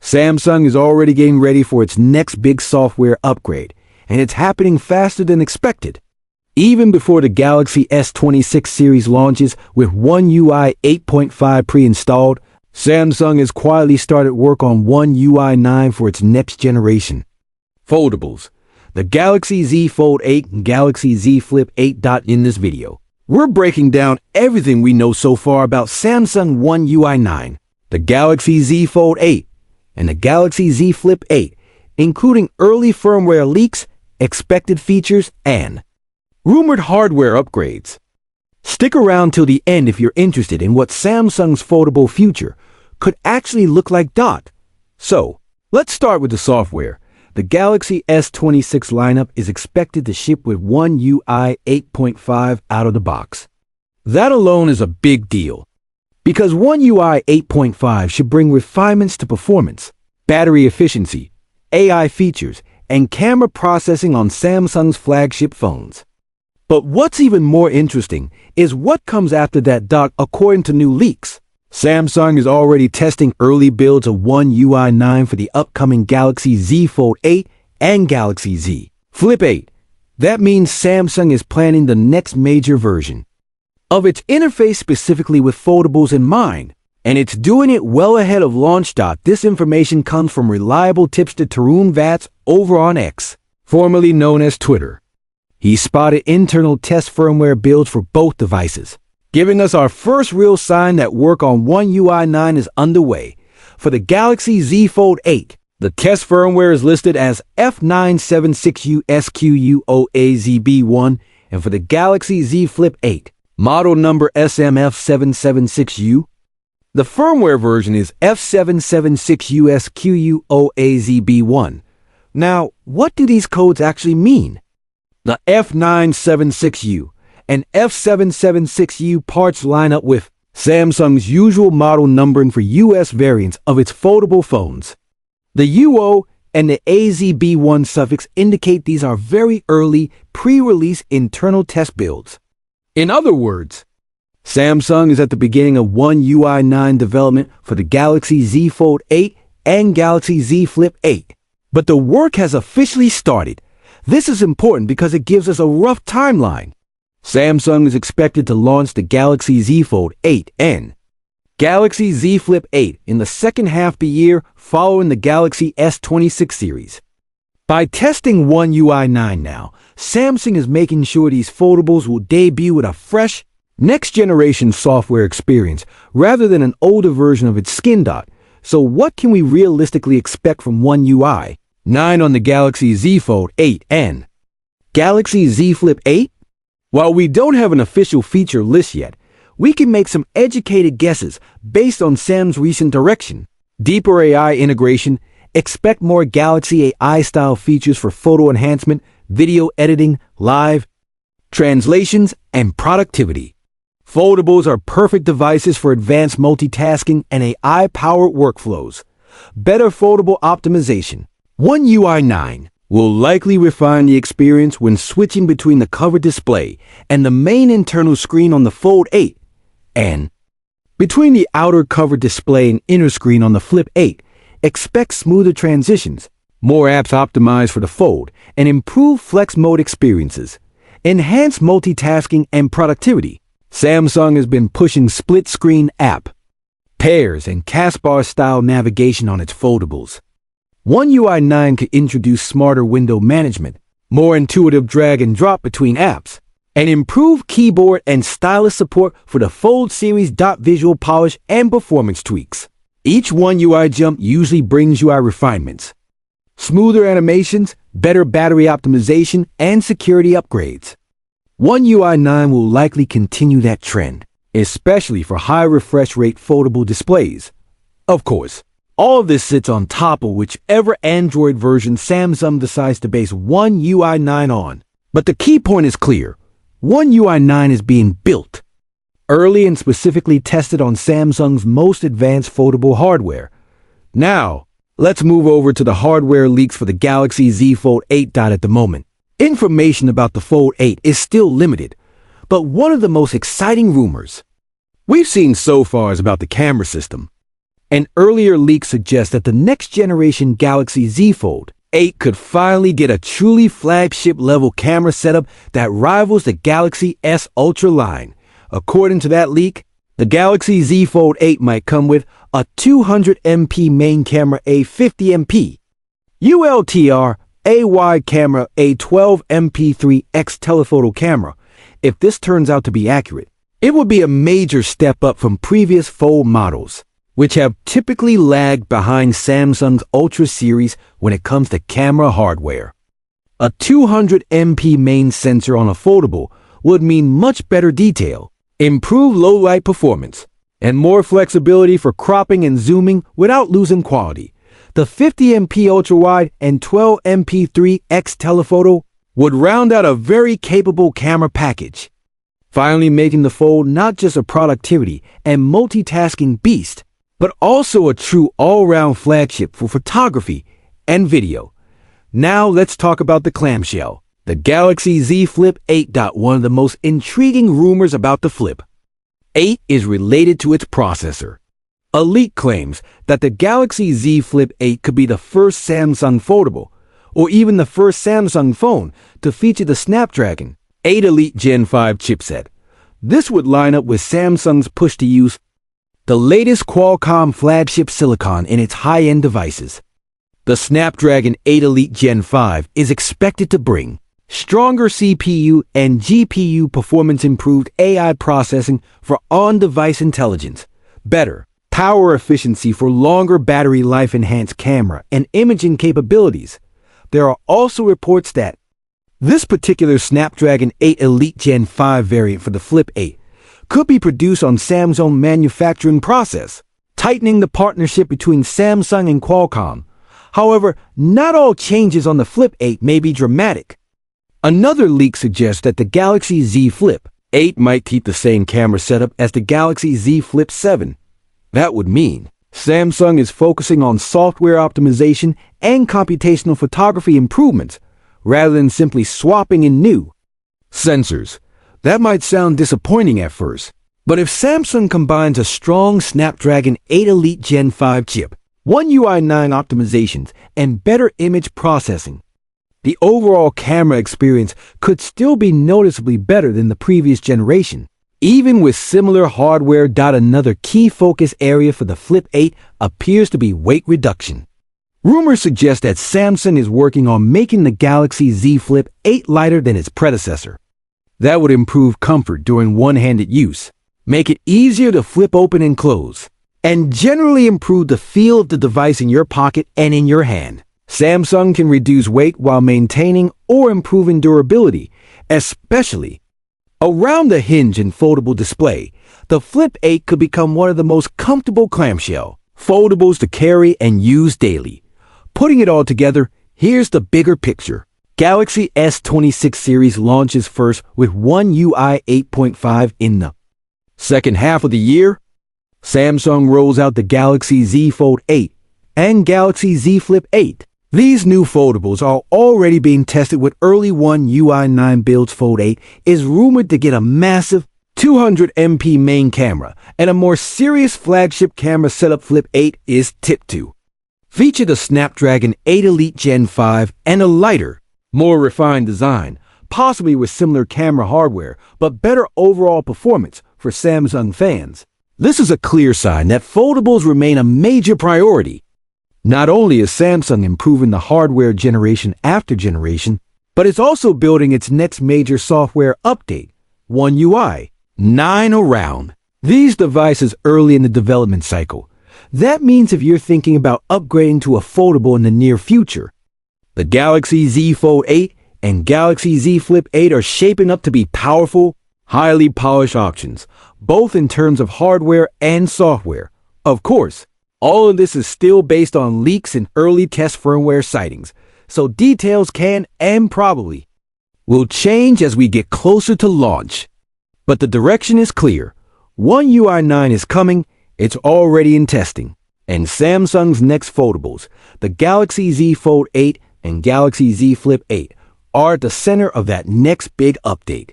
Samsung is already getting ready for its next big software upgrade, and it's happening faster than expected. Even before the Galaxy S26 series launches with One UI 8.5 pre-installed, Samsung has quietly started work on One UI 9 for its next generation. Foldables. The Galaxy Z Fold 8 and Galaxy Z Flip 8. In this video, we're breaking down everything we know so far about Samsung One UI 9, the Galaxy Z Fold 8, and the Galaxy Z Flip 8, including early firmware leaks, expected features, and rumored hardware upgrades. Stick around till the end if you're interested in what Samsung's foldable future could actually look like. So, let's start with the software. The Galaxy S26 lineup is expected to ship with One UI 8.5 out of the box. That alone is a big deal, because One UI 8.5 should bring refinements to performance, battery efficiency, AI features, and camera processing on Samsung's flagship phones. But what's even more interesting is what comes after that. According to new leaks, Samsung is already testing early builds of One UI 9 for the upcoming Galaxy Z Fold 8 and Galaxy Z Flip 8. That means Samsung is planning the next major version of its interface specifically with foldables in mind, and it's doing it well ahead of launch. This information comes from reliable tipster Tarun Vats over on X, formerly known as Twitter. He spotted internal test firmware builds for both devices, giving us our first real sign that work on One UI 9 is underway. For the Galaxy Z Fold 8, the test firmware is listed as F976U-SQUOAZB1, and for the Galaxy Z Flip 8, model number SMF776U, the firmware version is F776U-SQUOAZB1. Now, what do these codes actually mean? The F976U and F776U parts line up with Samsung's usual model numbering for US variants of its foldable phones. The UO and the AZB1 suffix indicate these are very early, pre-release internal test builds. In other words, Samsung is at the beginning of One UI 9 development for the Galaxy Z Fold 8 and Galaxy Z Flip 8. But the work has officially started. This is important because it gives us a rough timeline. Samsung is expected to launch the Galaxy Z Fold 8 and Galaxy Z Flip 8 in the second half of the year following the Galaxy S26 series. By testing One UI 9 now, Samsung is making sure these foldables will debut with a fresh, next-generation software experience rather than an older version of its skin. So what can we realistically expect from One UI 9 on the Galaxy Z Fold 8 and Galaxy Z Flip 8? While we don't have an official feature list yet, we can make some educated guesses based on Sam's recent direction. Deeper AI integration, expect more Galaxy AI-style features for photo enhancement, video editing, live translations, and productivity. Foldables are perfect devices for advanced multitasking and AI-powered workflows. Better foldable optimization. One UI 9 will likely refine the experience when switching between the cover display and the main internal screen on the Fold 8, and between the outer cover display and inner screen on the Flip 8. Expect smoother transitions, more apps optimized for the Fold, and improved flex mode experiences. Enhanced multitasking and productivity. Samsung has been pushing split-screen app pairs and taskbar-style navigation on its foldables. One UI 9 could introduce smarter window management, more intuitive drag and drop between apps, and improve keyboard and stylus support for the Fold series. Visual polish and performance tweaks. Each One UI jump usually brings UI refinements, smoother animations, better battery optimization, and security upgrades. One UI 9 will likely continue that trend, especially for high refresh rate foldable displays. Of course, all of this sits on top of whichever Android version Samsung decides to base One UI 9 on. But the key point is clear. One UI 9 is being built early and specifically tested on Samsung's most advanced foldable hardware. Now, let's move over to the hardware leaks for the Galaxy Z Fold 8. At the moment, information about the Fold 8 is still limited, but one of the most exciting rumors we've seen so far is about the camera system. An earlier leak suggests that the next generation Galaxy Z Fold 8 could finally get a truly flagship-level camera setup that rivals the Galaxy S Ultra line. According to that leak, the Galaxy Z Fold 8 might come with a 200MP main camera, a 50MP ULTR, a wide camera, a 12MP3X telephoto camera. If this turns out to be accurate, it would be a major step up from previous Fold models, which have typically lagged behind Samsung's Ultra series when it comes to camera hardware. A 200MP main sensor on a foldable would mean much better detail, improved low-light performance, and more flexibility for cropping and zooming without losing quality. The 50MP ultra-wide and 12MP3X telephoto would round out a very capable camera package, finally making the Fold not just a productivity and multitasking beast, but also a true all-round flagship for photography and video. Now let's talk about the clamshell. The Galaxy Z Flip 8. One of the most intriguing rumors about the Flip 8 is related to its processor. A leak claims that the Galaxy Z Flip 8 could be the first Samsung foldable, or even the first Samsung phone to feature the Snapdragon 8 Elite Gen 5 chipset. This would line up with Samsung's push to use the latest Qualcomm flagship silicon in its high-end devices. The Snapdragon 8 Elite Gen 5 is expected to bring stronger CPU and GPU performance, improved AI processing for on-device intelligence, better power efficiency for longer battery life, enhanced camera and imaging capabilities. There are also reports that this particular Snapdragon 8 Elite Gen 5 variant for the Flip 8 could be produced on Samsung manufacturing process, tightening the partnership between Samsung and Qualcomm. However, not all changes on the Flip 8 may be dramatic. Another leak suggests that the Galaxy Z Flip 8 might keep the same camera setup as the Galaxy Z Flip 7. That would mean Samsung is focusing on software optimization and computational photography improvements rather than simply swapping in new sensors. That might sound disappointing at first, but if Samsung combines a strong Snapdragon 8 Elite Gen 5 chip, One UI 9 optimizations, and better image processing, the overall camera experience could still be noticeably better than the previous generation, even with similar hardware. Another key focus area for the Flip 8 appears to be weight reduction. Rumors suggest that Samsung is working on making the Galaxy Z Flip 8 lighter than its predecessor. That would improve comfort during one-handed use, make it easier to flip open and close, and generally improve the feel of the device in your pocket and in your hand. Samsung can reduce weight while maintaining or improving durability, especially around the hinge and foldable display. The Flip 8 could become one of the most comfortable clamshell foldables to carry and use daily. Putting it all together, here's the bigger picture. Galaxy S26 series launches first with One UI 8.5 in the second half of the year. Samsung rolls out the Galaxy Z Fold 8 and Galaxy Z Flip 8. These new foldables are already being tested with early One UI 9 builds. Fold 8 is rumored to get a massive 200MP main camera and a more serious flagship camera setup. Flip 8 is tipped to feature the Snapdragon 8 Elite Gen 5 and a lighter, more refined design, possibly with similar camera hardware, but better overall performance for Samsung fans. This is a clear sign that foldables remain a major priority. Not only is Samsung improving the hardware generation after generation, but it's also building its next major software update, One UI 9 around these devices early in the development cycle. That means if you're thinking about upgrading to a foldable in the near future, the Galaxy Z Fold 8 and Galaxy Z Flip 8 are shaping up to be powerful, highly polished options, both in terms of hardware and software. Of course, all of this is still based on leaks and early test firmware sightings, so details can and probably will change as we get closer to launch. But the direction is clear. One UI 9 is coming, it's already in testing, and Samsung's next foldables, the Galaxy Z Fold 8 and Galaxy Z Flip 8, are at the center of that next big update.